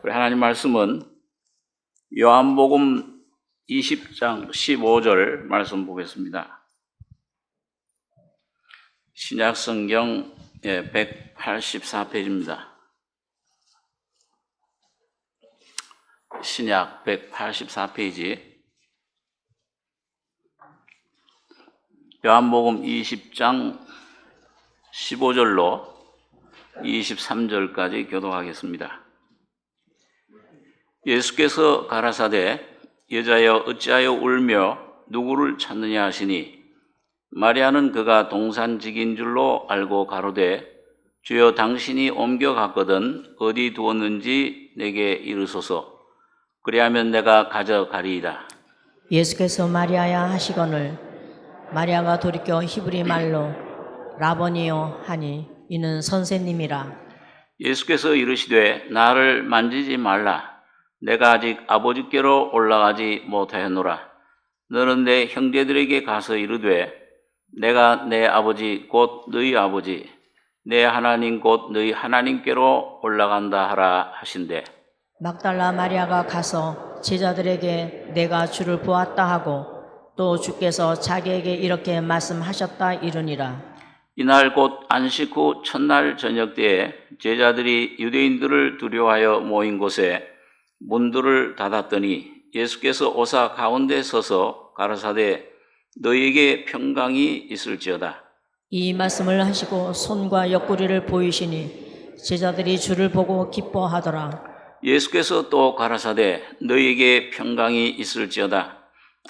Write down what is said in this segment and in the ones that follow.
우리 하나님 말씀은 요한복음 20장 15절 말씀 보겠습니다. 신약성경 184페이지입니다. 신약 184페이지 요한복음 20장 15절로 23절까지 교독하겠습니다. 예수께서 가라사대 여자여 어찌하여 울며 누구를 찾느냐 하시니 마리아는 그가 동산직인 줄로 알고 가로되 주여 당신이 옮겨갔거든 어디 두었는지 내게 이르소서 그리하면 내가 가져가리이다. 예수께서 마리아야 하시거늘 마리아가 돌이켜 히브리 말로 라보니요 하니 이는 선생님이라. 예수께서 이르시되 나를 만지지 말라. 내가 아직 아버지께로 올라가지 못하였노라. 너는 내 형제들에게 가서 이르되 내가 내 아버지 곧 너희 아버지 내 하나님 곧 너희 하나님께로 올라간다 하라 하신대. 막달라 마리아가 가서 제자들에게 내가 주를 보았다 하고 또 주께서 자기에게 이렇게 말씀하셨다 이르니라. 이날 곧 안식 후 첫날 저녁 때에 제자들이 유대인들을 두려워하여 모인 곳에 문들을 닫았더니 예수께서 오사 가운데 서서 가라사대 너희에게 평강이 있을지어다. 이 말씀을 하시고 손과 옆구리를 보이시니 제자들이 주를 보고 기뻐하더라. 예수께서 또 가라사대 너희에게 평강이 있을지어다.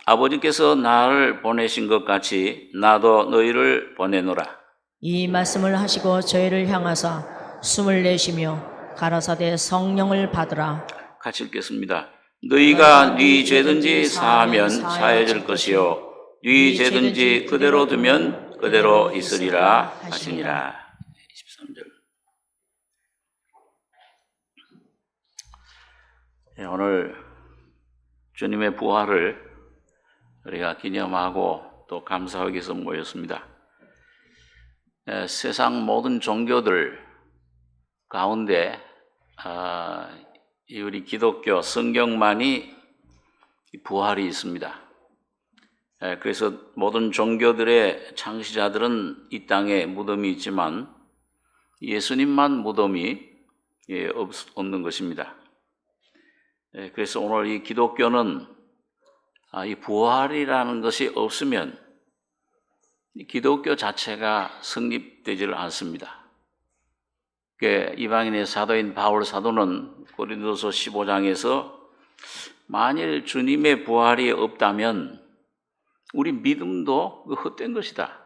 아버지께서 나를 보내신 것 같이 나도 너희를 보내노라. 이 말씀을 하시고 저희를 향하사 숨을 내쉬며 가라사대 성령을 받으라. 같이 읽겠습니다. 너희가 네 죄든지 사하면 사해질 것이요 네 죄든지 그대로 두면 그대로 있으리라 하시니라. 23절. 오늘 주님의 부활을 우리가 기념하고 또 감사하기 위해서 모였습니다. 세상 모든 종교들 가운데 우리 기독교 성경만이 부활이 있습니다. 그래서 모든 종교들의 창시자들은 이 땅에 무덤이 있지만 예수님만 무덤이 없는 것입니다. 그래서 오늘 이 기독교는 이 부활이라는 것이 없으면 기독교 자체가 성립되질 않습니다. 이방인의 사도인 바울 사도는 고린도서 15장에서 만일 주님의 부활이 없다면 우리 믿음도 헛된 것이다.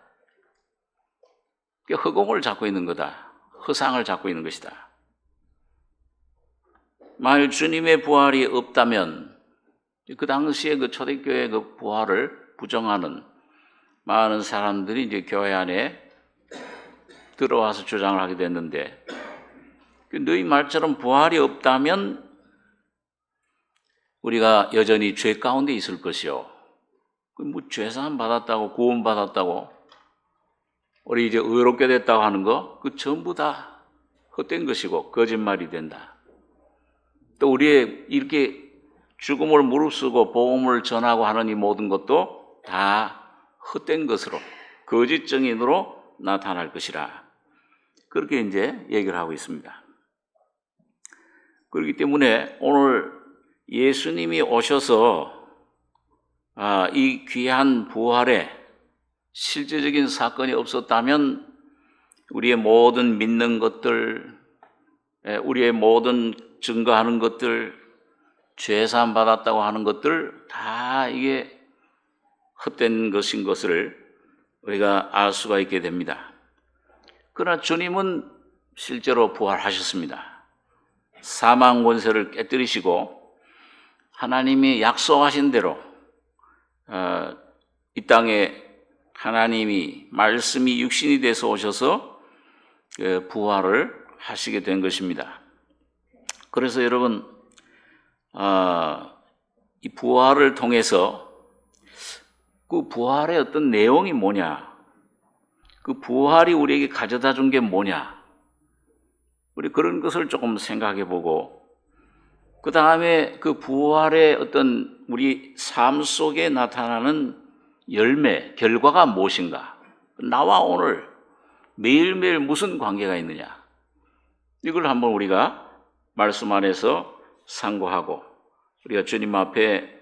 허공을 잡고 있는 거다. 허상을 잡고 있는 것이다. 만일 주님의 부활이 없다면 그 당시에 그 초대교회 그 부활을 부정하는 많은 사람들이 이제 교회 안에 들어와서 주장을 하게 됐는데 너희 말처럼 부활이 없다면 우리가 여전히 죄 가운데 있을 것이요. 뭐 죄사함 받았다고 구원 받았다고 우리 이제 의롭게 됐다고 하는 거 그 전부 다 헛된 것이고 거짓말이 된다. 또 우리의 이렇게 죽음을 무릅쓰고 복음을 전하고 하는 이 모든 것도 다 헛된 것으로 거짓 증인으로 나타날 것이라. 그렇게 이제 얘기를 하고 있습니다. 그렇기 때문에 오늘 예수님이 오셔서 이 귀한 부활에 실제적인 사건이 없었다면 우리의 모든 믿는 것들, 우리의 모든 증거하는 것들, 죄사함 받았다고 하는 것들 다 이게 헛된 것인 것을 우리가 알 수가 있게 됩니다. 그러나 주님은 실제로 부활하셨습니다. 사망 권세를 깨뜨리시고 하나님이 약속하신 대로 이 땅에 하나님이 말씀이 육신이 돼서 오셔서 부활을 하시게 된 것입니다. 그래서 여러분 이 부활을 통해서 그 부활의 어떤 내용이 뭐냐, 그 부활이 우리에게 가져다 준 게 뭐냐, 우리 그런 것을 조금 생각해 보고 그 다음에 그 부활의 어떤 우리 삶 속에 나타나는 열매, 결과가 무엇인가? 나와 오늘 매일매일 무슨 관계가 있느냐? 이걸 한번 우리가 말씀 안에서 상고하고 우리가 주님 앞에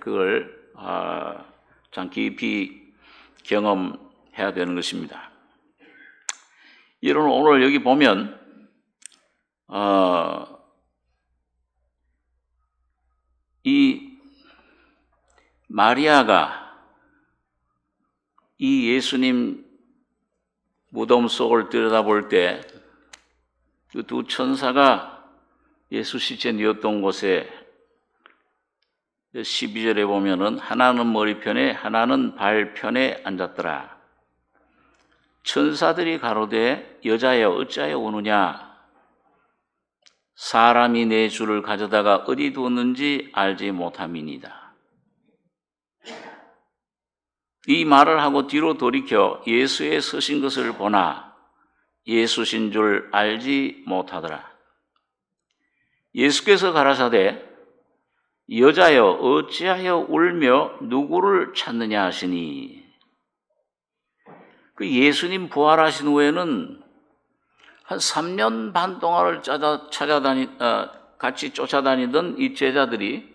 그걸 참 깊이 경험해야 되는 것입니다. 이런 오늘 여기 보면 이 마리아가 이 예수님 무덤 속을 들여다볼 때 그 두 천사가 예수 시체 뉘었던 곳에 12절에 보면은 하나는 머리편에 하나는 발편에 앉았더라. 천사들이 가로되 여자여 어찌하여 우느냐? 사람이 내 주를 가져다가 어디 두었는지 알지 못함이니이다. 이 말을 하고 뒤로 돌이켜 예수의 서신 것을 보나 예수신 줄 알지 못하더라. 예수께서 가라사대 여자여 어찌하여 울며 누구를 찾느냐 하시니. 그 예수님 부활하신 후에는 한 3년 반 동안을 같이 쫓아다니던 이 제자들이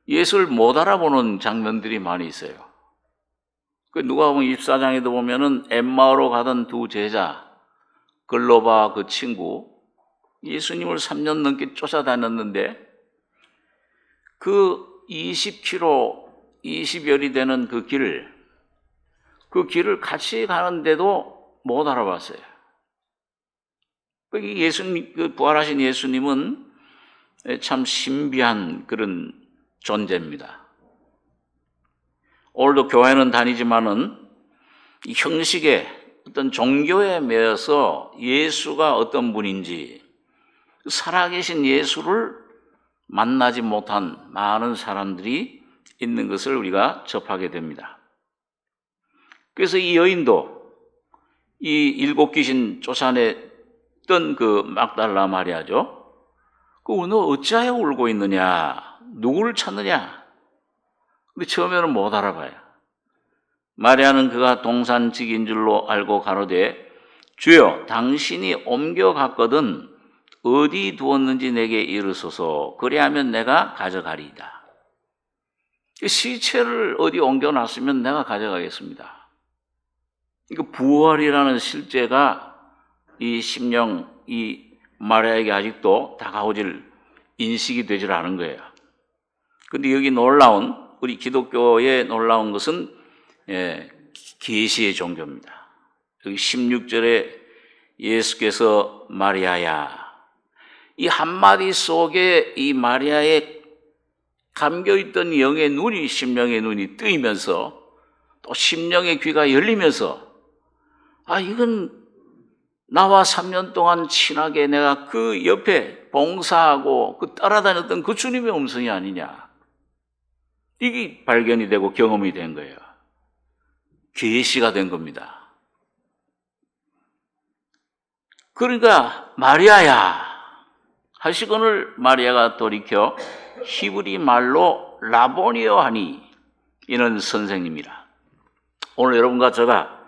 예수를 못 알아보는 장면들이 많이 있어요. 그 누가복음 24장에도 보면은 엠마오로 가던 두 제자, 글로바 그 친구, 예수님을 3년 넘게 쫓아다녔는데 그 20km, 20여리 되는 그 길을 같이 가는데도 못 알아봤어요. 예수님, 그 부활하신 예수님은 참 신비한 그런 존재입니다. 오늘도 교회는 다니지만은 이 형식에 어떤 종교에 매여서 예수가 어떤 분인지 살아계신 예수를 만나지 못한 많은 사람들이 있는 것을 우리가 접하게 됩니다. 그래서 이 여인도 이 7 귀신 쫓아냈던 그 막달라 마리아죠. 너 어찌하여 울고 있느냐? 누구를 찾느냐? 근데 처음에는 못 알아봐요. 마리아는 그가 동산직인 줄로 알고 가로되 주여 당신이 옮겨갔거든 어디 두었는지 내게 이르소서 그리하면 내가 가져가리이다. 시체를 어디 옮겨놨으면 내가 가져가겠습니다. 이거 부활이라는 실제가 이 심령, 이 마리아에게 아직도 다가오질 인식이 되질 않은 거예요. 근데 여기 우리 기독교의 놀라운 것은 계시의 종교입니다. 여기 16절에 예수께서 마리아야, 이 한마디 속에 이 마리아의 감겨있던 영의 눈이, 심령의 눈이 뜨이면서 또 심령의 귀가 열리면서 이건 나와 3년 동안 친하게 내가 그 옆에 봉사하고 그 따라다녔던 그 주님의 음성이 아니냐. 이게 발견이 되고 경험이 된 거예요. 계시가 된 겁니다. 그러니까 마리아야 하시거늘 마리아가 돌이켜 히브리 말로 라보니어 하니 이는 선생님이라. 오늘 여러분과 제가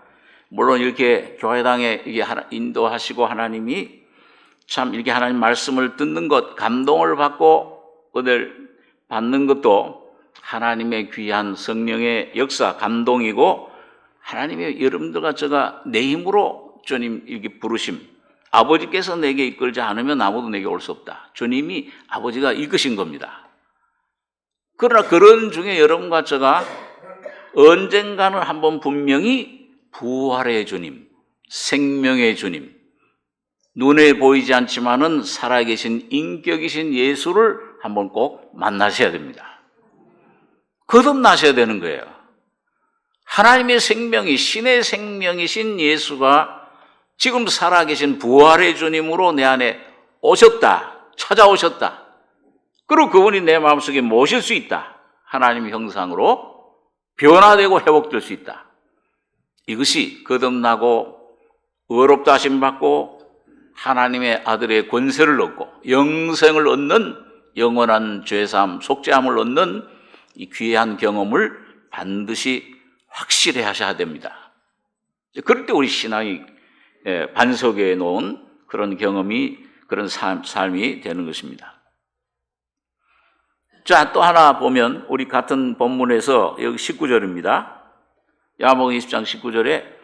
물론 이렇게 교회당에 인도하시고 하나님이 참 이렇게 하나님 말씀을 듣는 것, 감동을 받고 은혜를 받는 것도 하나님의 귀한 성령의 역사, 감동이고 하나님의 여러분들과 제가 내 힘으로 주님 이렇게 부르심, 아버지께서 내게 이끌지 않으면 아무도 내게 올 수 없다. 주님이 아버지가 이끄신 겁니다. 그러나 그런 중에 여러분과 제가 언젠가는 한번 분명히 부활의 주님, 생명의 주님, 눈에 보이지 않지만은 살아계신 인격이신 예수를 한번 꼭 만나셔야 됩니다. 거듭나셔야 되는 거예요. 하나님의 생명이, 신의 생명이신 예수가 지금 살아계신 부활의 주님으로 내 안에 오셨다, 찾아오셨다. 그리고 그분이 내 마음속에 모실 수 있다. 하나님의 형상으로 변화되고 회복될 수 있다. 이것이 거듭나고 의롭다 하심 받고 하나님의 아들의 권세를 얻고 영생을 얻는 영원한 죄사함, 속죄함을 얻는 이 귀한 경험을 반드시 확실히 하셔야 됩니다. 그럴 때 우리 신앙이 반석에 놓은 그런 경험이, 그런 삶이 되는 것입니다. 자, 또 하나 보면 우리 같은 본문에서 여기 19절입니다. 야고보서 20장 19절에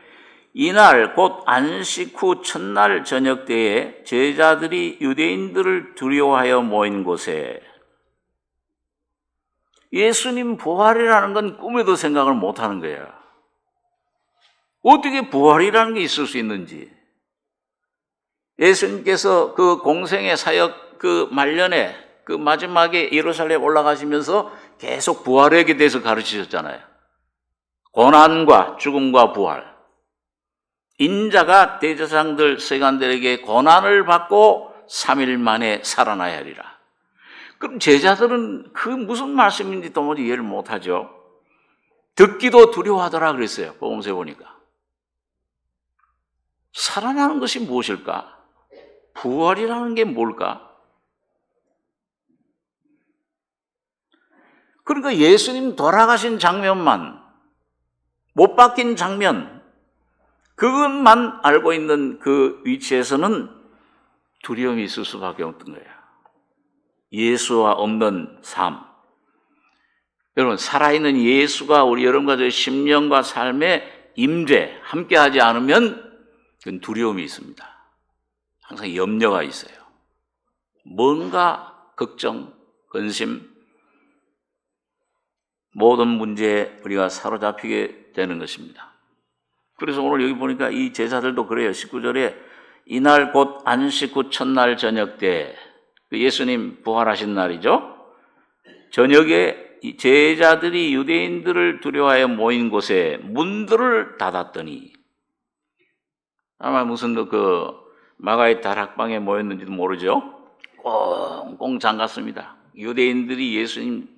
이날 곧 안식 후 첫날 저녁 때에 제자들이 유대인들을 두려워하여 모인 곳에, 예수님 부활이라는 건 꿈에도 생각을 못하는 거예요. 어떻게 부활이라는 게 있을 수 있는지. 예수님께서 그 공생의 사역 그 말년에 그 마지막에 예루살렘 올라가시면서 계속 부활에 대해서 가르치셨잖아요. 고난과 죽음과 부활. 인자가 대제사장들 서기관들에게 고난을 받고 3일 만에 살아나야 하리라. 그럼 제자들은 그 무슨 말씀인지 도무지 이해를 못하죠. 듣기도 두려워하더라 그랬어요. 복음서에 보니까. 살아나는 것이 무엇일까? 부활이라는 게 뭘까? 그러니까 예수님 돌아가신 장면만, 못 박힌 장면, 그것만 알고 있는 그 위치에서는 두려움이 있을 수밖에 없던 거예요. 예수와 없는 삶. 여러분, 살아있는 예수가 우리 여러분과 저의 심령과 삶의 임재, 함께하지 않으면 그건 두려움이 있습니다. 항상 염려가 있어요. 뭔가 걱정, 근심, 모든 문제에 우리가 사로잡히게 되는 것입니다. 그래서 오늘 여기 보니까 이 제자들도 그래요. 19절에 이날 곧 안식 후 첫날 저녁 때, 예수님 부활하신 날이죠. 저녁에 이 제자들이 유대인들을 두려워하여 모인 곳에 문들을 닫았더니, 아마 무슨 그 마가의 다락방에 모였는지도 모르죠. 꽁꽁 잠갔습니다. 유대인들이 예수님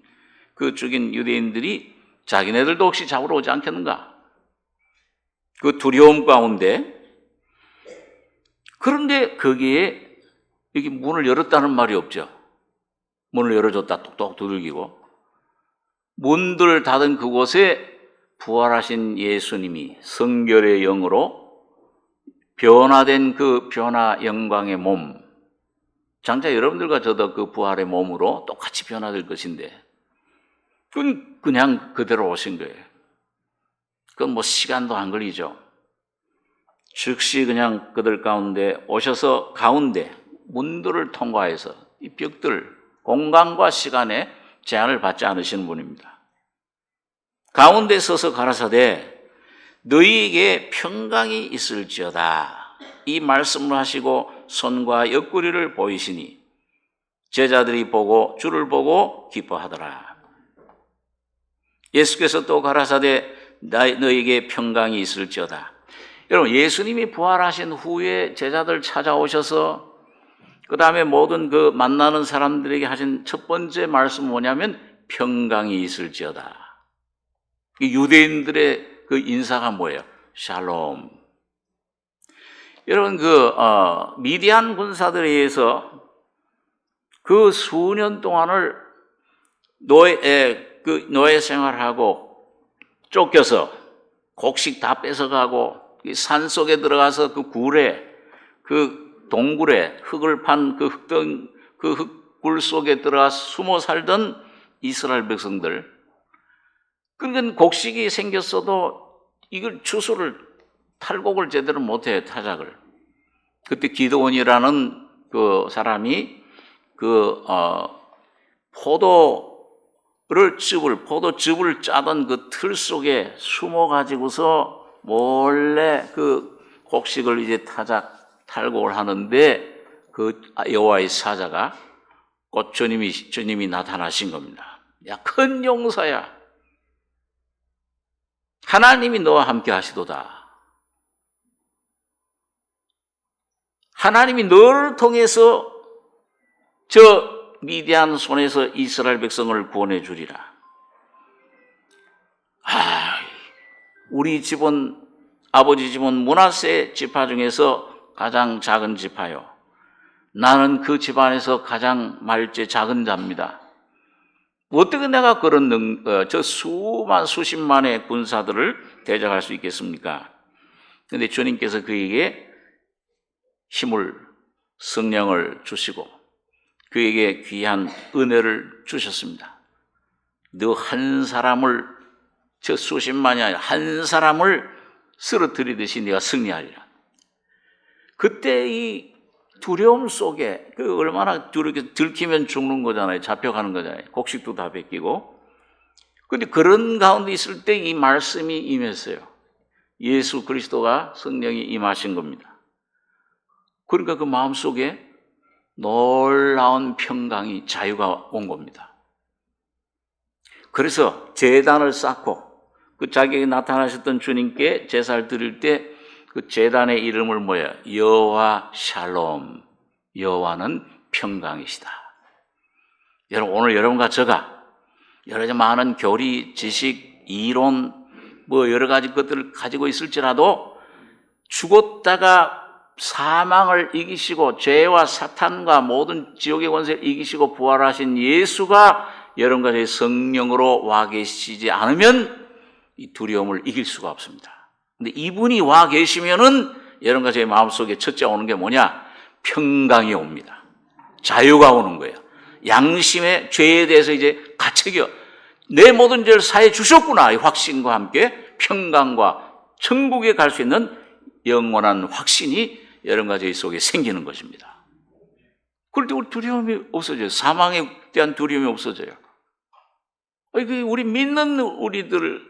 그 죽인 유대인들이 자기네들도 혹시 잡으러 오지 않겠는가? 그 두려움 가운데. 그런데 거기에 여기 문을 열었다는 말이 없죠. 문을 열어줬다 똑똑 두들기고. 문들 닫은 그곳에 부활하신 예수님이 성결의 영으로 변화된 그 변화 영광의 몸, 장차 여러분들과 저도 그 부활의 몸으로 똑같이 변화될 것인데 그건 그냥 그대로 오신 거예요. 그건 뭐 시간도 안 걸리죠. 즉시 그냥 그들 가운데 오셔서 가운데 문들을 통과해서 이 벽들, 공간과 시간에 제한을 받지 않으시는 분입니다. 가운데 서서 가라사대 너희에게 평강이 있을지어다. 이 말씀을 하시고 손과 옆구리를 보이시니 제자들이 보고 주를 보고 기뻐하더라. 예수께서 또 가라사대 너희에게 평강이 있을지어다. 여러분, 예수님이 부활하신 후에 제자들 찾아오셔서 그 다음에 모든 그 만나는 사람들에게 하신 첫 번째 말씀은 뭐냐면 평강이 있을지어다. 유대인들의 그 인사가 뭐예요? 샬롬. 여러분, 미디안 군사들에 의해서 그 수년 동안을 노예 생활하고 쫓겨서 곡식 다 뺏어가고 산 속에 들어가서 그 굴에, 그 동굴에 흙을 판 그 흙굴 속에 들어가서 숨어 살던 이스라엘 백성들. 그러니까 곡식이 생겼어도 이걸 추수를, 탈곡을 제대로 못해요, 타작을. 그때 기드온이라는 그 사람이 포도즙을 짜던 그 틀 속에 숨어가지고서 몰래 그 곡식을 이제 탈곡을 하는데 그 여호와의 사자가 곧 주님이 나타나신 겁니다. 야, 큰 용사야. 하나님이 너와 함께 하시도다. 하나님이 너를 통해서 저 미디안 손에서 이스라엘 백성을 구원해 주리라. 우리 집은, 아버지 집은 므낫세 지파 중에서 가장 작은 지파요. 나는 그 집안에서 가장 말째 작은 자입니다. 어떻게 내가 그런 저 수십만의 군사들을 대적할 수 있겠습니까? 그런데 주님께서 그에게 힘을, 성령을 주시고 그에게 귀한 은혜를 주셨습니다. 너 한 사람을, 저 수십만이 아니라 한 사람을 쓰러뜨리듯이 네가 승리하리라. 그때 이 두려움 속에, 그 얼마나 이렇게 들키면 죽는 거잖아요. 잡혀가는 거잖아요. 곡식도 다 뺏기고. 근데 그런 가운데 있을 때 이 말씀이 임했어요. 예수 그리스도가, 성령이 임하신 겁니다. 그러니까 그 마음 속에 놀라운 평강이, 자유가 온 겁니다. 그래서 제단을 쌓고 그 자기에게 나타나셨던 주님께 제사를 드릴 때 그 제단의 이름을 뭐예요? 여호와 샬롬, 여호와는 평강이시다. 여러분, 오늘 여러분과 저가 여러 가지 많은 교리, 지식, 이론, 뭐 여러 가지 것들을 가지고 있을지라도 죽었다가 사망을 이기시고 죄와 사탄과 모든 지옥의 권세를 이기시고 부활하신 예수가 여러분과 저의 성령으로 와 계시지 않으면 이 두려움을 이길 수가 없습니다. 근데 이분이 와 계시면은 여러분과 저의 마음속에 첫째 오는 게 뭐냐? 평강이 옵니다. 자유가 오는 거예요. 양심의 죄에 대해서 이제 가책이요. 내 모든 죄를 사해 주셨구나. 이 확신과 함께 평강과 천국에 갈 수 있는 영원한 확신이 여러분과 저희 속에 생기는 것입니다. 그럴 때 우리 두려움이 없어져요. 사망에 대한 두려움이 없어져요. 우리 믿는 우리들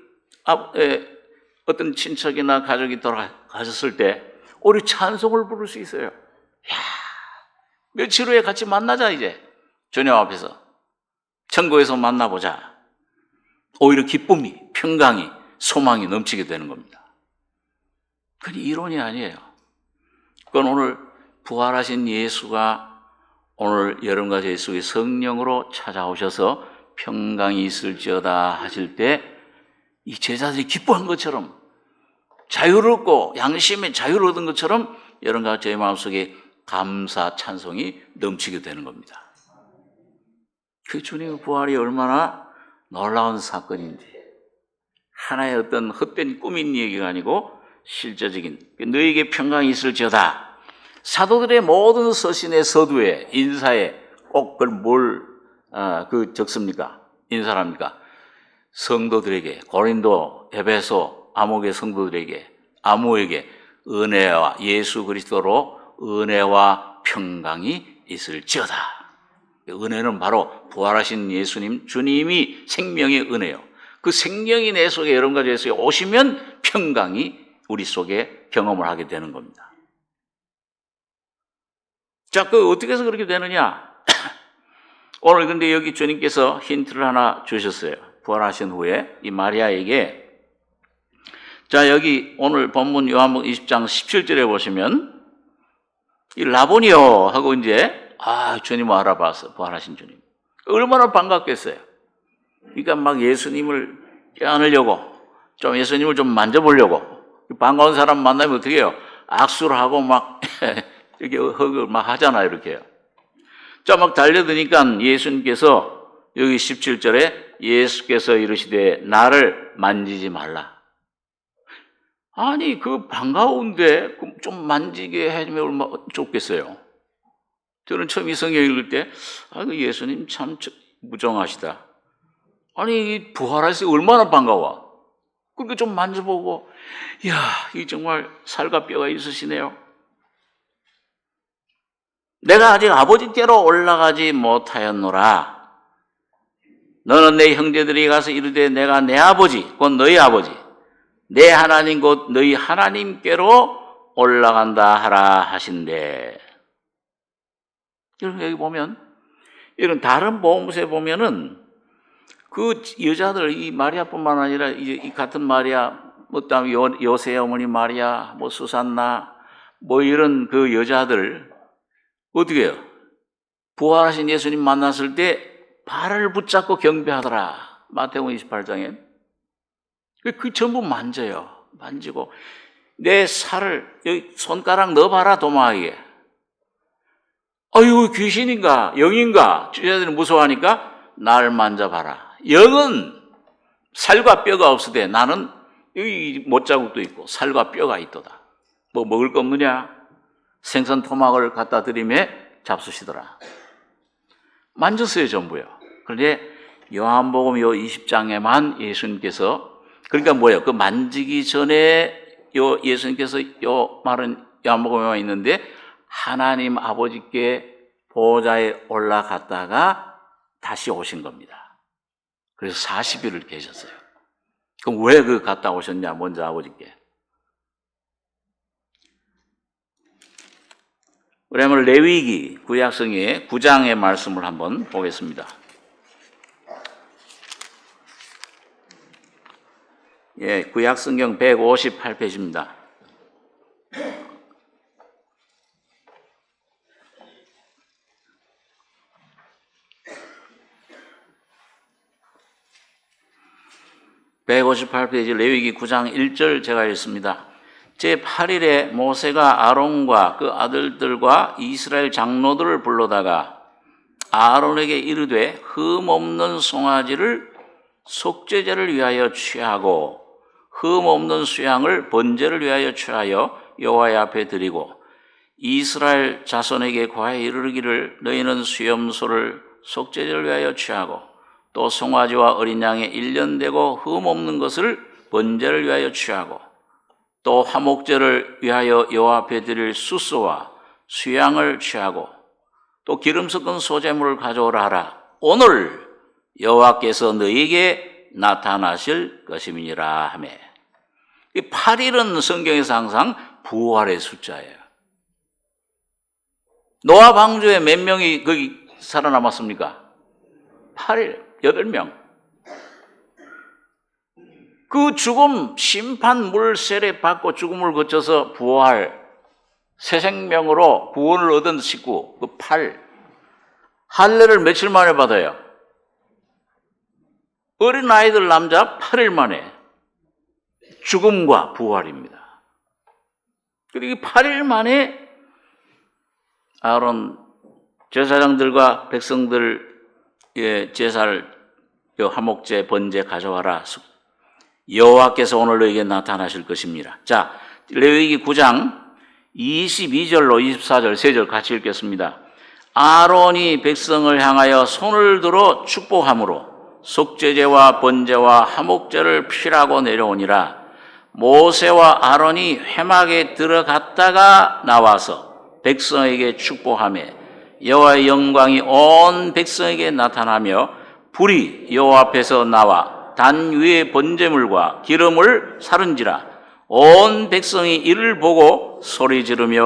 어떤 친척이나 가족이 돌아가셨을 때 우리 찬송을 부를 수 있어요. 야, 며칠 후에 같이 만나자. 이제 주님 앞에서 천국에서 만나보자. 오히려 기쁨이, 평강이, 소망이 넘치게 되는 겁니다. 그건 이론이 아니에요. 그건 오늘 부활하신 예수가 오늘 여러분과 제 속에 성령으로 찾아오셔서 평강이 있을지어다 하실 때 이 제자들이 기뻐한 것처럼, 자유를 얻고 양심의 자유를 얻은 것처럼 여러분과 제 마음속에 감사, 찬송이 넘치게 되는 겁니다. 그 주님의 부활이 얼마나 놀라운 사건인지, 하나의 어떤 헛된 꿈인 얘기가 아니고 실제적인, 너에게 평강이 있을지어다. 사도들의 모든 서신의 서두에, 인사에 꼭 그걸 뭘 적습니까? 인사합니까? 성도들에게, 고린도, 에베소, 아모의 성도들에게, 아모에게 은혜와 예수 그리스도로 은혜와 평강이 있을지어다. 은혜는 바로 부활하신 예수님, 주님이 생명의 은혜요. 그 생명이 내 속에, 여러분과 제 속에 오시면 평강이 우리 속에 경험을 하게 되는 겁니다. 자, 어떻게 해서 그렇게 되느냐? 오늘 근데 여기 주님께서 힌트를 하나 주셨어요. 부활하신 후에 이 마리아에게. 자, 여기 오늘 본문 요한복음 20장 17절에 보시면 이 라보니요 하고 이제 주님을 알아봤어. 부활하신 주님. 얼마나 반갑겠어요. 그러니까 막 예수님을 껴안으려고, 좀 예수님을 좀 만져보려고, 반가운 사람 만나면 어떻게 해요? 악수를 하고 막 이렇게 허그를 막 하잖아요. 이렇게요. 자, 막 달려드니까 예수님께서 여기 17절에 예수께서 이르시되 나를 만지지 말라. 아니, 그 반가운데 좀 만지게 해주면 얼마나 좋겠어요. 저는 처음 이 성경 읽을 때 그 예수님 참 무정하시다. 아니, 부활하셔서 얼마나 반가워. 그러니까 좀 만져보고, 이야, 이 정말 살과 뼈가 있으시네요. 내가 아직 아버지께로 올라가지 못하였노라. 너는 내 형제들이 가서 이르되 내가 내 아버지, 곧 너희 아버지, 내 하나님 곧 너희 하나님께로 올라간다 하라 하신대. 여기 보면, 이런 다른 복음서에 보면은 그 여자들, 이 마리아뿐만 아니라 이 같은 마리아, 뭐 다음 요새 어머니 마리아, 뭐 수산나, 뭐 이런 그 여자들 어떻게 해요? 부활하신 예수님 만났을 때 발을 붙잡고 경배하더라. 마태복음 28장에. 그 전부 만져요. 만지고 내 살을 여기 손가락 넣어봐라 도마에게. 아유, 귀신인가 영인가 제자들이 무서워하니까 날 만져봐라. 영은 살과 뼈가 없으되 나는 여기 못자국도 있고 살과 뼈가 있도다. 뭐 먹을 거 없느냐? 생선 토막을 갖다 드리매 잡수시더라. 만졌어요, 전부요. 그런데 요한복음 요 20장에만 예수님께서, 그러니까 뭐예요? 그 만지기 전에 요 예수님께서 요 말은 요한복음에만 있는데 하나님 아버지께 보좌에 올라갔다가 다시 오신 겁니다. 그래서 40일을 계셨어요. 그럼 왜 그 갔다 오셨냐? 먼저 아버지께. 그러면 레위기 구약성의 9장의 말씀을 한번 보겠습니다. 예, 구약성경 158페이지입니다. (158페이지) 레위기 9장 1절 제가 읽습니다. 제8일에 모세가 아론과 그 아들들과 이스라엘 장로들을 불러다가 아론에게 이르되 흠없는 송아지를 속죄제를 위하여 취하고 흠없는 수양을 번제를 위하여 취하여 여호와의 앞에 드리고 이스라엘 자손에게 고하여 이르기를 너희는 수염소를 속죄제를 위하여 취하고 또 송아지와 어린 양의 1년 되고 흠없는 것을 번제를 위하여 취하고 또 화목제를 위하여 여호와 앞에 드릴 수소와 수양을 취하고 또 기름 섞은 소제물을 가져오라 하라. 오늘 여호와께서 너희에게 나타나실 것임이니라 하며. 이 8일은 성경에서 항상 부활의 숫자예요. 노아 방주에 몇 명이 거기 살아남았습니까? 8일, 8명. 그 죽음, 심판, 물, 세례 받고 죽음을 거쳐서 부활, 새 생명으로 구원을 얻은 식구, 그 8. 할례를 며칠 만에 받아요? 어린아이들 남자 8일 만에 죽음과 부활입니다. 그리고 8일 만에 아론 제사장들과 백성들 제사를 화목제, 번제 가져와라. 여호와께서 오늘 너에게 나타나실 것입니다. 자, 레위기 9장 22절로 24절 3절 같이 읽겠습니다. 아론이 백성을 향하여 손을 들어 축복함으로 속죄제와 번제와 화목제를 피라고 내려오니라. 모세와 아론이 회막에 들어갔다가 나와서 백성에게 축복하며 여호와의 영광이 온 백성에게 나타나며 불이 여호와 앞에서 나와 단 위에 번제물과 기름을 사른지라. 온 백성이 이를 보고 소리 지르며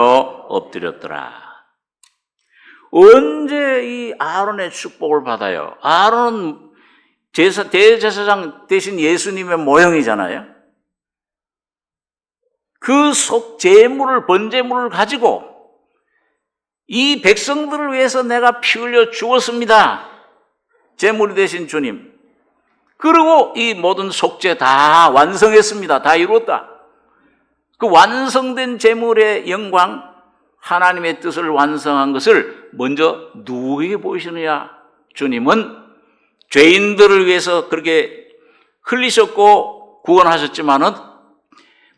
엎드렸더라. 언제 이 아론의 축복을 받아요? 아론은 대제사장 대신 예수님의 모형이잖아요. 그 속제물을, 번제물을 가지고 이 백성들을 위해서 내가 피 흘려 죽었습니다. 제물이 되신 주님. 그리고 이 모든 속죄 다 완성했습니다. 다 이루었다. 그 완성된 제물의 영광, 하나님의 뜻을 완성한 것을 먼저 누구에게 보이시느냐? 주님은 죄인들을 위해서 그렇게 흘리셨고 구원하셨지만은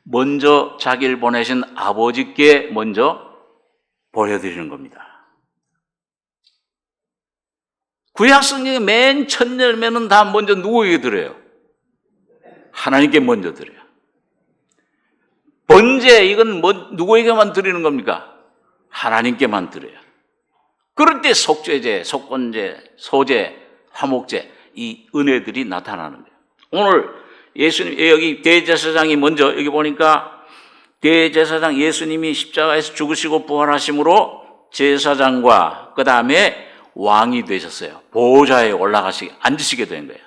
먼저 자기를 보내신 아버지께 먼저 보여드리는 겁니다. 구약성경의 맨 첫 열매는 다 먼저 누구에게 드려요? 하나님께 먼저 드려요. 번제, 이건 누구에게만 드리는 겁니까? 하나님께만 드려요. 그럴 때 속죄제, 속건제, 소제, 화목제, 이 은혜들이 나타나는 거예요. 오늘 예수님, 여기 대제사장이 먼저, 여기 보니까 대제사장 예수님이 십자가에서 죽으시고 부활하심으로 제사장과 그 다음에 왕이 되셨어요. 보좌에 앉으시게 된 거예요.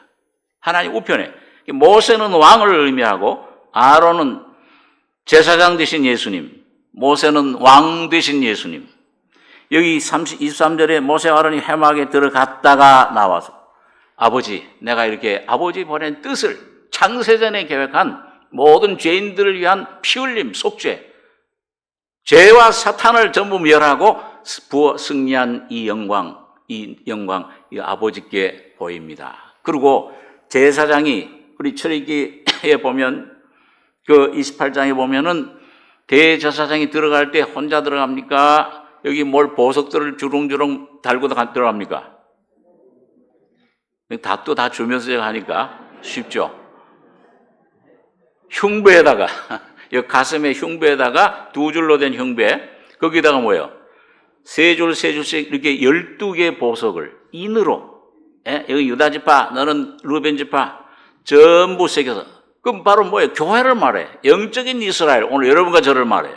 하나님 우편에. 모세는 왕을 의미하고 아론은 제사장 되신 예수님, 모세는 왕 되신 예수님. 여기 23절에 모세와 아론이 회막에 들어갔다가 나와서 아버지, 내가 이렇게 아버지 보낸 뜻을 창세전에 계획한 모든 죄인들을 위한 피 흘림, 속죄, 죄와 사탄을 전부 멸하고 승리한 이 영광 이 아버지께 보입니다. 그리고 제사장이 우리 출애굽기에 보면 그 28장에 보면은 대제사장이 들어갈 때 혼자 들어갑니까? 여기 뭘 보석들을 주렁주렁 달고 들어갑니까? 다 주면서 하니까 쉽죠. 흉배에다가 가슴에 흉배에다가 두 줄로 된 흉배, 거기다가 뭐예요? 세 줄씩 이렇게 12개 보석을 인으로, 여기 유다 지파, 너는 루벤 지파 전부 새겨서, 그럼 바로 뭐예요? 교회를 말해. 영적인 이스라엘, 오늘 여러분과 저를 말해요.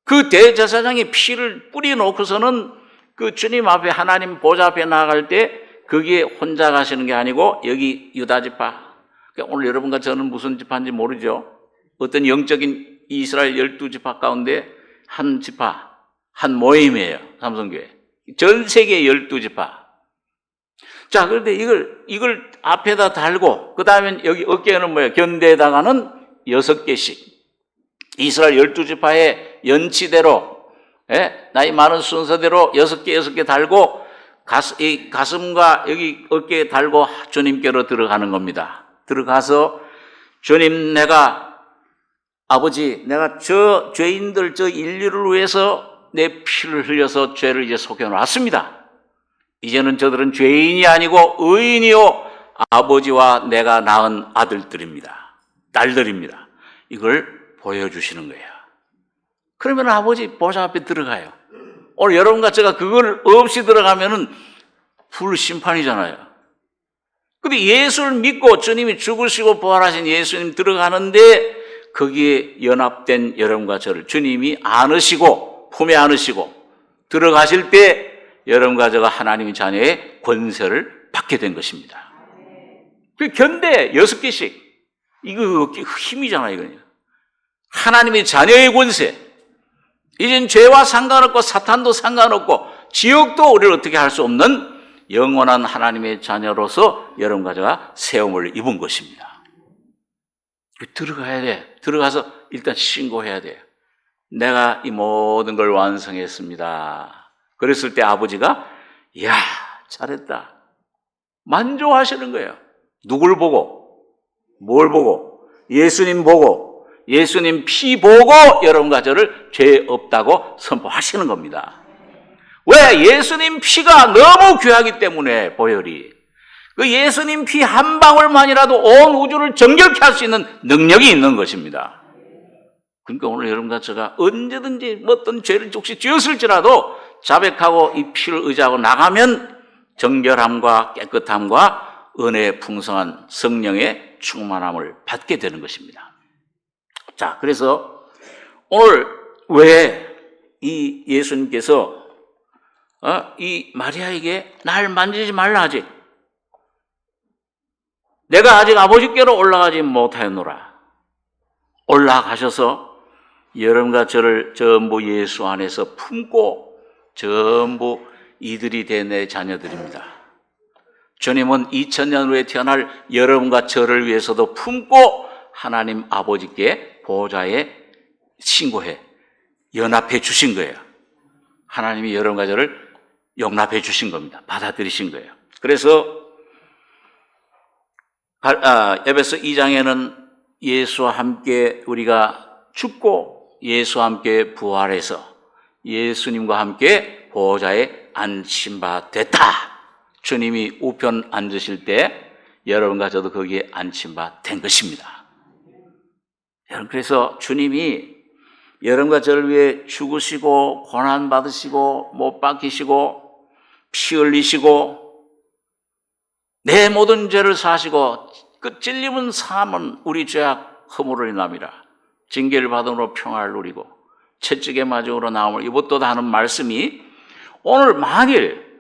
그 대제사장이 피를 뿌려놓고서는 그 주님 앞에, 하나님 보좌 앞에 나아갈 때 거기에 혼자 가시는 게 아니고 여기 유다 지파, 그러니까 오늘 여러분과 저는 무슨 지파인지 모르죠. 어떤 영적인 이스라엘 12지파 가운데 한 지파, 한 모임이에요. 삼성교회. 전 세계 12지파. 자, 그런데 이걸 앞에다 달고, 그 다음에 여기 어깨에는 뭐예요? 견대에다가는 6개씩. 이스라엘 12지파의 연치대로, 나이 많은 순서대로 6개 달고, 이 가슴과 여기 어깨에 달고 주님께로 들어가는 겁니다. 들어가서, 주님, 아버지, 내가 저 죄인들, 저 인류를 위해서 내 피를 흘려서 죄를 이제 속여놨습니다. 이제는 저들은 죄인이 아니고 의인이요 아버지와 내가 낳은 아들들입니다. 딸들입니다. 이걸 보여주시는 거예요. 그러면 아버지 보좌 앞에 들어가요. 오늘 여러분과 제가 그걸 없이 들어가면은 불심판이잖아요. 근데 예수를 믿고 주님이 죽으시고 부활하신 예수님 들어가는데 거기에 연합된 여러분과 저를 주님이 안으시고 품에 안으시고 들어가실 때 여러분과 저가 하나님의 자녀의 권세를 받게 된 것입니다. 그 견대 6개씩. 이거 힘이잖아요, 이거는. 하나님의 자녀의 권세. 이젠 죄와 상관없고 사탄도 상관없고 지옥도 우리를 어떻게 할 수 없는 영원한 하나님의 자녀로서 여러분과 제가 세움을 입은 것입니다. 들어가야 돼. 들어가서 일단 신고해야 돼요. 내가 이 모든 걸 완성했습니다. 그랬을 때 아버지가 이야 잘했다 만족하시는 거예요. 누굴 보고? 뭘 보고? 예수님 보고, 예수님 피 보고 여러분과 저를 죄 없다고 선포하시는 겁니다. 왜? 예수님 피가 너무 귀하기 때문에. 보혈이 그 예수님 피 한 방울만이라도 온 우주를 정결케 할 수 있는 능력이 있는 것입니다. 그러니까 오늘 여러분과 제가 언제든지 어떤 죄를 혹시 지었을지라도 자백하고 이 피를 의지하고 나가면 정결함과 깨끗함과 은혜의 풍성한 성령의 충만함을 받게 되는 것입니다. 자, 그래서 오늘 왜 이 예수님께서 이 마리아에게 날 만지지 말라 하지? 내가 아직 아버지께로 올라가지 못하였노라. 올라가셔서 여러분과 저를 전부 예수 안에서 품고 전부 이들이 된 내 자녀들입니다. 주님은 2000년 후에 태어날 여러분과 저를 위해서도 품고 하나님 아버지께 보좌에 신고해 연합해 주신 거예요. 하나님이 여러분과 저를 용납해 주신 겁니다. 받아들이신 거예요. 그래서 에베소 2장에는 예수와 함께 우리가 죽고 예수와 함께 부활해서 예수님과 함께 보좌에 앉힌 바 됐다. 주님이 우편 앉으실 때 여러분과 저도 거기에 앉힌 바 된 것입니다. 여러분, 그래서 주님이 여러분과 저를 위해 죽으시고 고난 받으시고 못 박히시고 피 흘리시고 내 모든 죄를 사시고 그 찔림은 사함은 우리 죄악 허물을 인함이라 징계를 받음으로 평화를 누리고 채찍의 마중으로 나옴을 입었도다 하는 말씀이 오늘 만일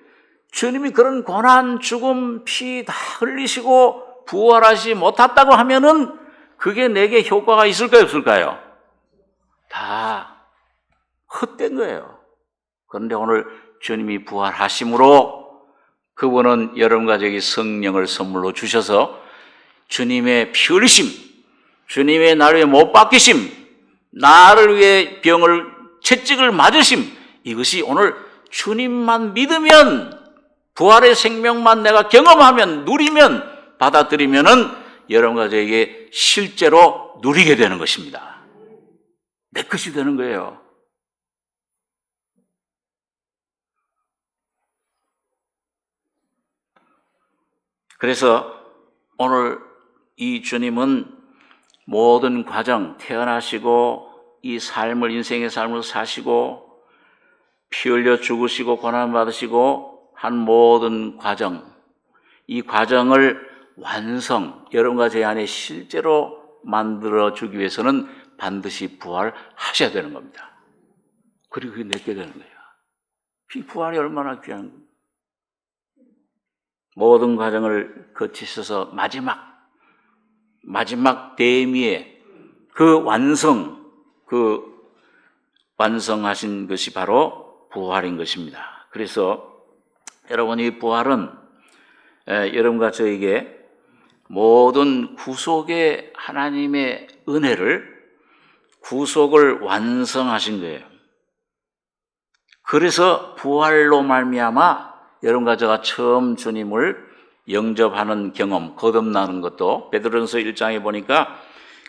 주님이 그런 고난, 죽음, 피 다 흘리시고 부활하시 못했다고 하면은 그게 내게 효과가 있을까요, 없을까요? 다 헛된 거예요. 그런데 오늘 주님이 부활하심으로 그분은 여러분과 저에게 성령을 선물로 주셔서 주님의 피 흘리심, 주님의 나를 위해 못 박히심, 나를 위해 병을 채찍을 맞으심, 이것이 오늘 주님만 믿으면, 부활의 생명만 내가 경험하면, 누리면, 받아들이면은 여러분과 저에게 실제로 누리게 되는 것입니다. 내 것이 되는 거예요. 그래서 오늘 이 주님은 모든 과정, 태어나시고 이 삶을, 인생의 삶을 사시고 피 흘려 죽으시고 고난받으시고 한 모든 과정, 이 과정을 여러분과 제 안에 실제로 만들어주기 위해서는 반드시 부활하셔야 되는 겁니다. 그리고 그게 내게 되는 거예요. 이 부활이 얼마나 귀한 겁니다. 모든 과정을 거치셔서 마지막 대미에 완성하신 것이 바로 부활인 것입니다. 그래서 여러분, 이 부활은 여러분과 저에게 모든 구속의 하나님의 은혜를, 구속을 완성하신 거예요. 그래서 부활로 말미암아 여러분과 제가 처음 주님을 영접하는 경험, 거듭나는 것도 베드로전서 1장에 보니까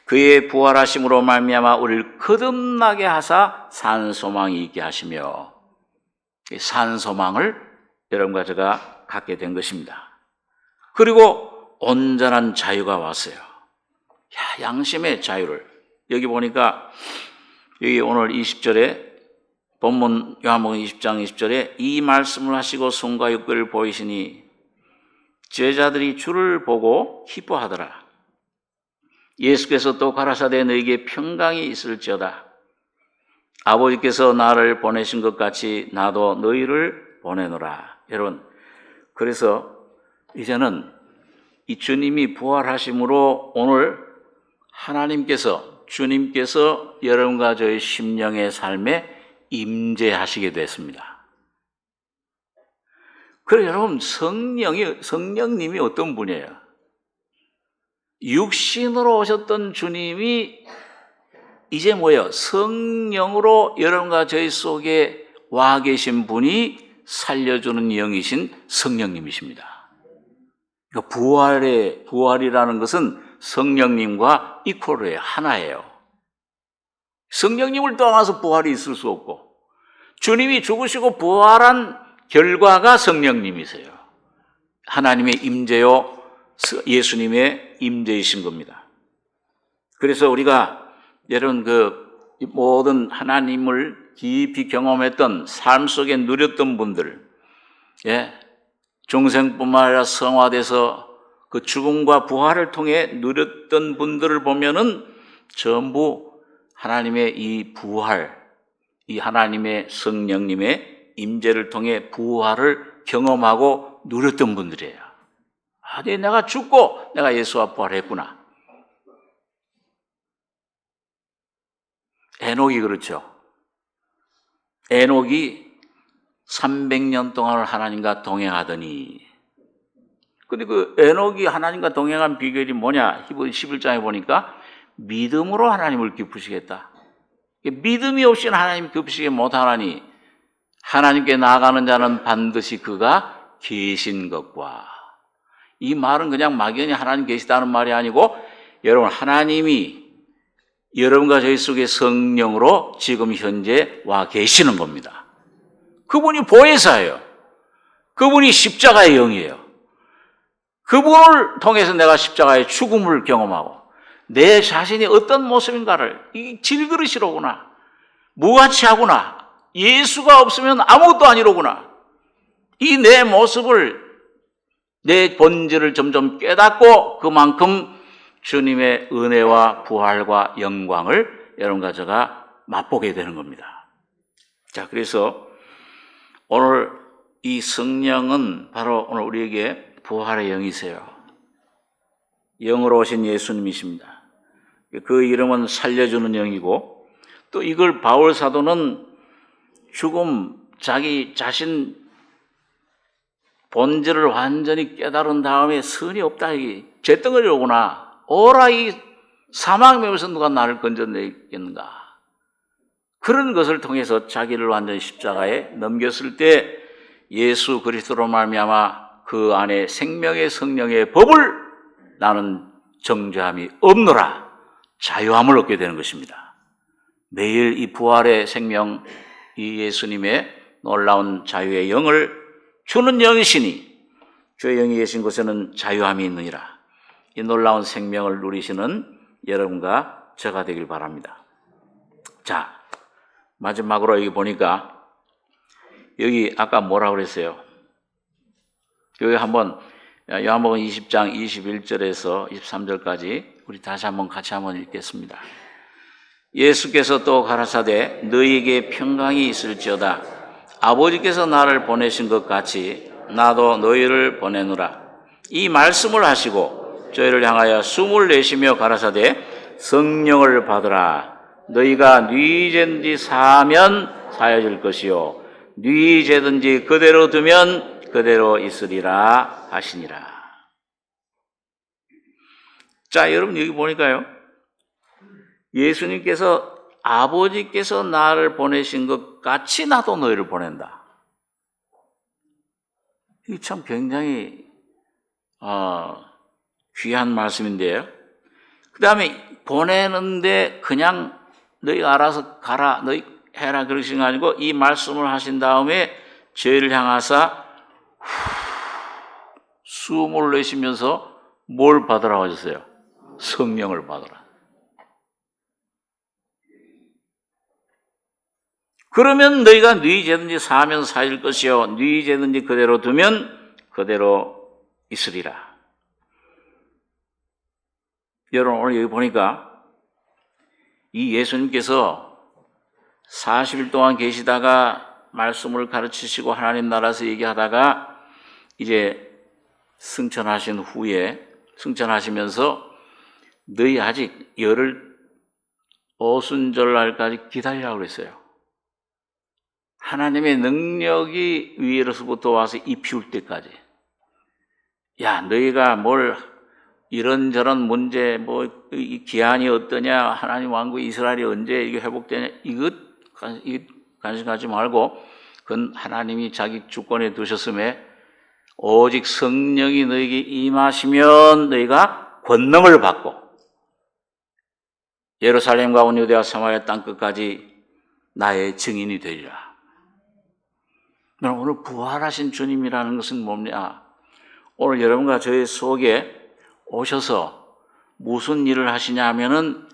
그의 부활하심으로 말미암아 우리를 거듭나게 하사 산 소망이 있게 하시며, 산 소망을 여러분과 제가 갖게 된 것입니다. 그리고 온전한 자유가 왔어요. 양심의 자유를. 여기 보니까 여기 오늘 20절에 본문 요한복음 20장 20절에 이 말씀을 하시고 손과 육구를 보이시니 제자들이 주를 보고 기뻐하더라. 예수께서 또 가라사대 너에게 평강이 있을지어다. 아버지께서 나를 보내신 것 같이 나도 너희를 보내노라. 여러분, 그래서 이제는 이 주님이 부활하심으로 오늘 주님께서 여러분과 저의 심령의 삶에 임재하시게 됐습니다. 그래서 여러분, 성령님이 어떤 분이에요? 육신으로 오셨던 주님이 이제 뭐예요? 성령으로 여러분과 저희 속에 와 계신 분이 살려주는 영이신 성령님이십니다. 그러니까 부활이라는 것은 성령님과 이퀄해요. 하나예요. 성령님을 떠나서 부활이 있을 수 없고, 주님이 죽으시고 부활한 결과가 성령님이세요. 하나님의 임재요, 예수님의 임재이신 겁니다. 그래서 우리가 여러분 모든 하나님을 깊이 경험했던 삶 속에 누렸던 분들, 중생뿐만 아니라 성화돼서 그 죽음과 부활을 통해 누렸던 분들을 보면은 전부 하나님의 이 부활, 이 하나님의 성령님의 임재를 통해 부활을 경험하고 누렸던 분들이에요. 내가 죽고 내가 예수와 부활했구나. 에녹이 그렇죠. 에녹이 300년 동안을 하나님과 동행하더니, 근데 그 에녹이 하나님과 동행한 비결이 뭐냐? 히브리 11장에 보니까 믿음으로 하나님을 기쁘시겠다. 믿음이 없이는 하나님 기쁘시게 못하나니 하나님께 나아가는 자는 반드시 그가 계신 것과. 이 말은 그냥 막연히 하나님 계시다는 말이 아니고, 여러분, 하나님이 여러분과 저희 속에 성령으로 지금 현재 와 계시는 겁니다. 그분이 보혜사예요. 그분이 십자가의 영이에요. 그분을 통해서 내가 십자가의 죽음을 경험하고 내 자신이 어떤 모습인가를, 이 질그릇이로구나, 무가치하구나, 예수가 없으면 아무것도 아니로구나, 이 내 모습을, 내 본질을 점점 깨닫고 그만큼 주님의 은혜와 부활과 영광을 여러분과 제가 맛보게 되는 겁니다. 자, 그래서 오늘 이 성령은 바로 오늘 우리에게 부활의 영이세요. 영으로 오신 예수님이십니다. 그 이름은 살려주는 영이고, 또 이걸 바울 사도는 자기 자신 본질을 완전히 깨달은 다음에 선이 없다, 죄덩어리 오구나, 오라 이 사망 매우서 누가 나를 건져내겠는가. 그런 것을 통해서 자기를 완전히 십자가에 넘겼을 때 예수 그리스도로 말미암아 그 안에 생명의 성령의 법을 나는 정죄함이 없노라, 자유함을 얻게 되는 것입니다. 매일 이 부활의 생명, 이 예수님의 놀라운 자유의 영을 주는 영이시니 주의 영이 계신 곳에는 자유함이 있느니라. 이 놀라운 생명을 누리시는 여러분과 저가 되길 바랍니다. 자, 마지막으로 여기 보니까 여기 아까 뭐라고 그랬어요? 여기 한번 요한복음 20장 21절에서 23절까지 우리 다시 한번 같이 한번 읽겠습니다. 예수께서 또 가라사대 너희에게 평강이 있을지어다. 아버지께서 나를 보내신 것 같이 나도 너희를 보내노라. 이 말씀을 하시고 저희를 향하여 숨을 내쉬며 가라사대 성령을 받으라. 너희가 네 죄든지 사하면 사해질 것이요 네 죄든지 그대로 두면 그대로 있으리라 하시니라. 자, 여러분 여기 보니까요, 예수님께서 아버지께서 나를 보내신 것 같이 나도 너희를 보낸다. 이게 참 굉장히 귀한 말씀인데요. 그 다음에 보내는데 그냥 너희 알아서 가라, 너희 해라 그러신 거 아니고 이 말씀을 하신 다음에 저희를 향하사 숨을 내쉬면서 뭘 받으라고 하셨어요? 성령을 받으라. 그러면 너희가 네 죄든지 사하면 사일 것이요 네 죄든지 그대로 두면 그대로 있으리라. 여러분 오늘 여기 보니까 이 예수님께서 40일 동안 계시다가 말씀을 가르치시고 하나님 나라에서 얘기하다가 이제 승천하신 후에 승천하시면서 너희 아직 열흘 오순절날까지 기다리라고 그랬어요. 하나님의 능력이 위에로부터 와서 입히울 때까지. 야, 너희가 뭘 이런저런 문제, 뭐 이 기한이 어떠냐, 하나님 왕국 이스라엘이 언제 이게 회복되냐, 이것 관심 갖지 말고 그건 하나님이 자기 주권에 두셨음에 오직 성령이 너희에게 임하시면 너희가 권능을 받고 예루살렘과 온 유대와 사마리아 땅 끝까지 나의 증인이 되리라. 오늘 부활하신 주님이라는 것은 뭡니까? 오늘 여러분과 저희 속에 오셔서 무슨 일을 하시냐 하면은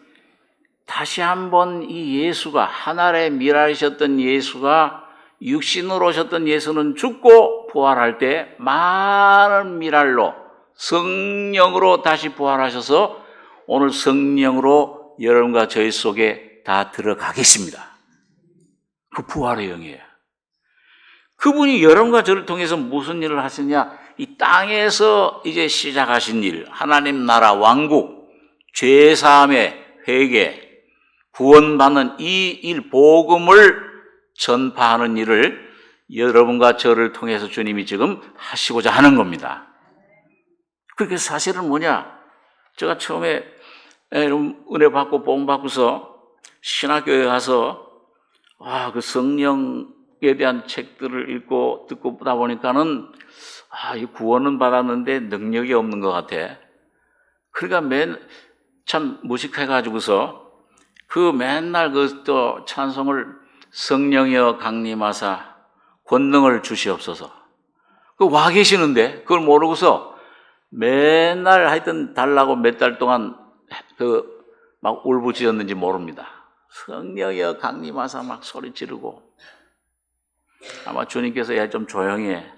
다시 한번 이 예수가 하늘의 미랄이셨던 예수가 육신으로 오셨던 예수는 죽고 부활할 때 많은 미랄로 성령으로 다시 부활하셔서 오늘 성령으로 여러분과 저희 속에 다 들어가 계십니다. 그 부활의 영이에요. 그분이 여러분과 저를 통해서 무슨 일을 하시냐? 이 땅에서 이제 시작하신 일, 하나님 나라 왕국, 죄사함의 회개, 구원받는 이 일, 복음을 전파하는 일을 여러분과 저를 통해서 주님이 지금 하시고자 하는 겁니다. 그게 사실은 뭐냐? 제가 처음에 은혜 받고 복음 받고서 신학교에 가서 그 성령에 대한 책들을 읽고 듣고 보다 보니까는 이 구원은 받았는데 능력이 없는 것 같아. 그러니까 참 무식해가지고서 그 맨날 또 찬송을 성령이여 강림하사 권능을 주시옵소서. 와 계시는데 그걸 모르고서 맨날 하여튼 달라고 몇 달 동안 막 울부짖었는지 모릅니다. 성령이여 강림하사 막 소리 지르고. 아마 주님께서 야 좀 조용히 해.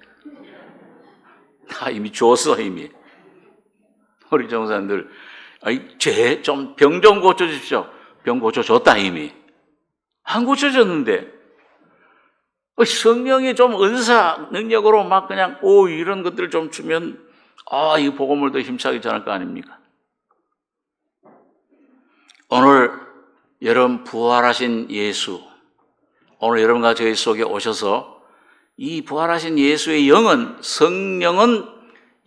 나 이미 줬어 이미. 우리 정사님들 죄 좀 병 좀 고쳐주십시오. 병 고쳐줬다 이미. 안 고쳐졌는데 성령이 좀 은사 능력으로 막 그냥 이런 것들 좀 주면 이 복음을 더 힘차게 전할 거 아닙니까? 오늘 여러분 부활하신 예수, 오늘 여러분과 저희 속에 오셔서 이 부활하신 예수의 영은, 성령은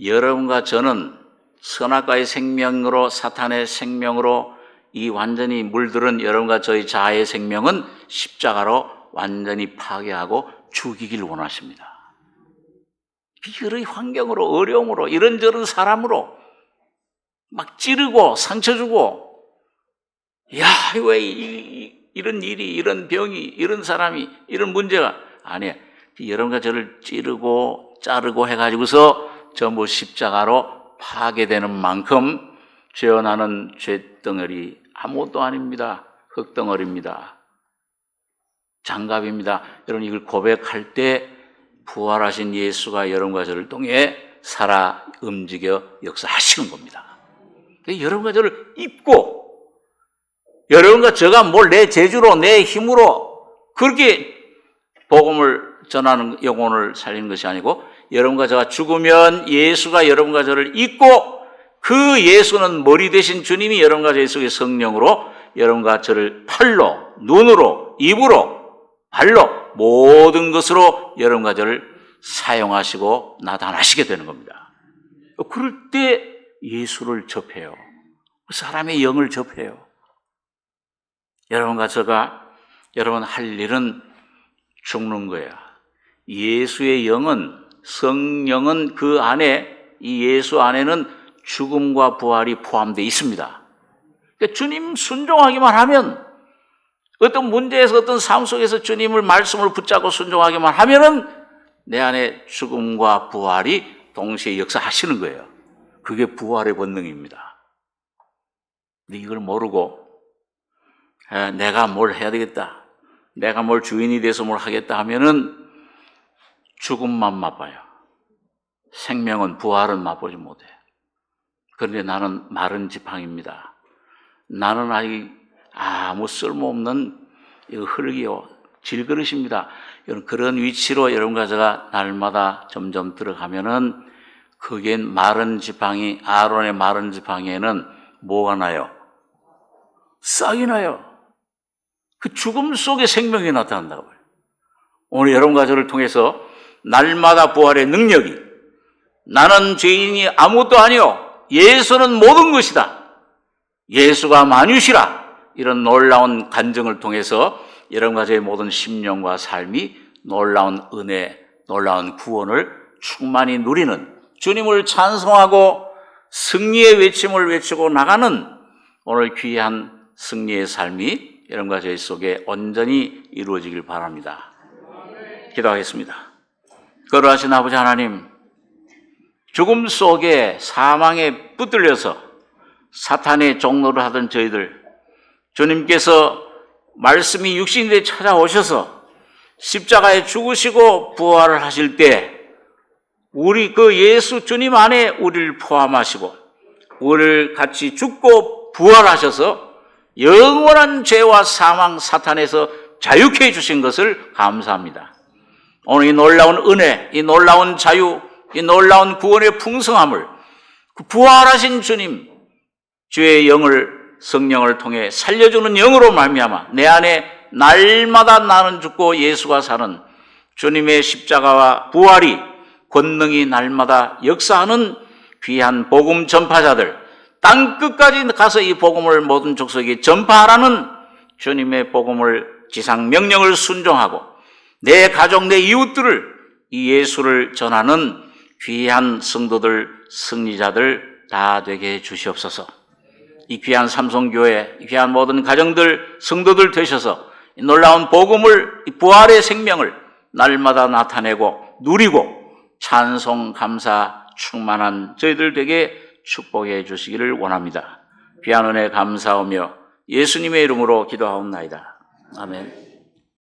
여러분과 저는 선악과의 생명으로, 사탄의 생명으로 이 완전히 물들은 여러분과 저희 자아의 생명은 십자가로 완전히 파괴하고 죽이길 원하십니다. 여러 환경으로, 어려움으로, 이런저런 사람으로 막 찌르고 상처 주고, 야, 왜 이런 일이, 이런 병이, 이런 사람이, 이런 문제가, 아니에요. 여러분과 저를 찌르고 자르고 해가지고서 전부 십자가로 파괴되는 만큼 죄어 나는 죄덩어리 아무것도 아닙니다. 흙덩어리입니다. 장갑입니다. 여러분, 이걸 고백할 때 부활하신 예수가 여러분과 저를 통해 살아 움직여 역사하시는 겁니다. 여러분과 저를 입고, 여러분과 저가 뭘 내 재주로 내 힘으로 그렇게 복음을 전하는 영혼을 살리는 것이 아니고, 여러분과 저가 죽으면 예수가 여러분과 저를 입고, 그 예수는 머리 되신 주님이 여러분과 저의 속에 성령으로 여러분과 저를 팔로, 눈으로, 입으로, 발로, 모든 것으로 여러분과 저를 사용하시고 나타나시게 되는 겁니다. 그럴 때 예수를 접해요. 사람의 영을 접해요. 여러분과 저가 여러분 할 일은 죽는 거예요. 예수의 영은, 성령은 그 안에, 이 예수 안에는 죽음과 부활이 포함되어 있습니다. 그러니까 주님 순종하기만 하면, 어떤 문제에서 어떤 삶 속에서 주님을 말씀을 붙잡고 순종하기만 하면은 내 안에 죽음과 부활이 동시에 역사하시는 거예요. 그게 부활의 본능입니다. 근데 이걸 모르고 내가 뭘 해야 되겠다, 내가 뭘 주인이 돼서 뭘 하겠다 하면은 죽음만 맛봐요. 생명은, 부활은 맛보지 못해. 그런데 나는 마른 지팡입니다. 나는 아직 아무 쓸모없는 흙이요, 질그릇입니다. 그런 위치로 여러분과 제가 날마다 점점 들어가면은 그겐 마른 지팡이, 아론의 마른 지팡이에는 뭐가 나요? 싹이 나요. 그 죽음 속에 생명이 나타난다고요. 오늘 여러분과 저를 통해서 날마다 부활의 능력이, 나는 죄인이 아무것도 아니요, 예수는 모든 것이다, 예수가 만유시라, 이런 놀라운 간증을 통해서 여러분과 저의 모든 심령과 삶이 놀라운 은혜, 놀라운 구원을 충만히 누리는, 주님을 찬송하고 승리의 외침을 외치고 나가는 오늘 귀한 승리의 삶이 여러분과 저희 속에 온전히 이루어지길 바랍니다. 기도하겠습니다. 거룩하신 아버지 하나님, 죽음 속에 사망에 붙들려서 사탄의 종노를 하던 저희들, 주님께서 말씀이 육신이 되어 찾아오셔서 십자가에 죽으시고 부활을 하실 때 우리 그 예수 주님 안에 우리를 포함하시고 우리를 같이 죽고 부활하셔서 영원한 죄와 사망, 사탄에서 자유케 해주신 것을 감사합니다. 오늘 이 놀라운 은혜, 이 놀라운 자유, 이 놀라운 구원의 풍성함을 그 부활하신 주님, 주의 영을, 성령을 통해 살려주는 영으로 말미암아 내 안에 날마다 나는 죽고 예수가 사는 주님의 십자가와 부활이 권능이 날마다 역사하는 귀한 복음 전파자들, 땅 끝까지 가서 이 복음을 모든 족속에게 전파하라는 주님의 복음을, 지상 명령을 순종하고 내 가족, 내 이웃들을 이 예수를 전하는 귀한 성도들, 승리자들 다 되게 해 주시옵소서. 이 귀한 삼성교회, 이 귀한 모든 가정들, 성도들 되셔서 이 놀라운 복음을, 이 부활의 생명을 날마다 나타내고 누리고 찬송, 감사 충만한 저희들 되게 축복해 주시기를 원합니다. 귀한 은혜 감사하며 예수님의 이름으로 기도하옵나이다. 아멘.